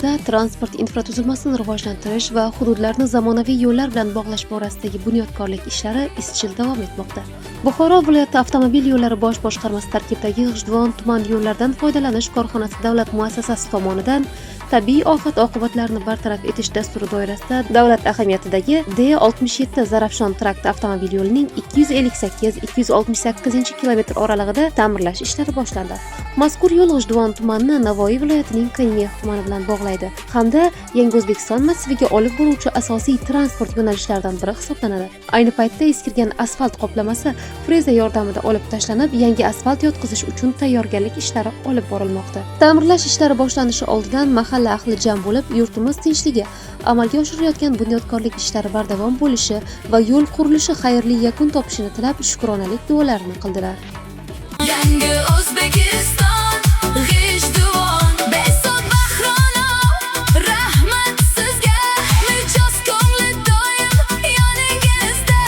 viloyatimizda transport infratuzilmasini rivojlantirish va hududlarni zamonaviy yo'llar bilan bog'lash borasidagi bunyodkorlik ishlari izchil davom etmoqda. Buxoro viloyati avtomobil yo'llari bosh boshqarmasi tarkibidagi G'ijduvon tuman yo'llardan foydalanish korxonasi davlat muassasasi tomonidan tabiiy ofat oqibatlarini bartaraf etish dasturi doirasida davlat ahamiyatidagi D67 Zarafshon trakt avtomobil yo'lining 258-268 kilometr oralig'ida ta'mirlash ishlari boshlandi. Mazkur yo'l G'ijduvon tumanini Navoiy viloyatining Kanimex tumani bilan bog'laydi hamda Yangi O'zbekiston massiviga olib boruvchi asosiy transport yo'nalishlaridan biri hisoblanadi. Ayni paytda eskirgan asfalt qoplamasi freza yordamida olib tashlanib, yangi asfalt yotqizish uchun tayyorgarlik ishlari olib borilmoqda. Ta'mirlash ishlari boshlanishi oldidan mahalla ahli jam bo'lib, yurtimiz tinchligi, amalga oshirilayotgan bunyodkorlik ishlari bardavom bo'lishi va yo'l qurilishi xayrli yakun topishini tilab, shukronalik duolarini qildilar. Yangi O'zbekiston, G'ijduvon, Besod Bahronov, rahmat sizga, mijoz ko'ngli doim yoningizda.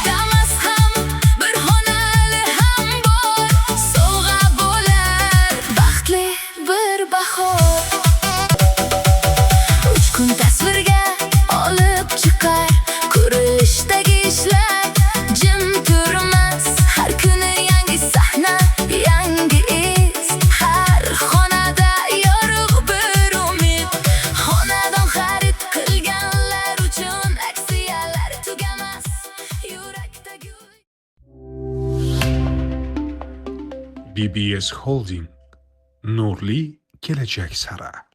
Damas ham, bir xonali ham bor, sovg'a bo'lar, baxtli bir bahor. 3 kun tasvirga olib chiqar, kurishdagi ishlar jim turmas, har kuni yangi sahna, yangi iz, har xonada yorug' bir umid. Xonadon xarid qilganlar uchun aksiyalar tugamas, yurakda gul. BBS Holding, nurli kelajak sari.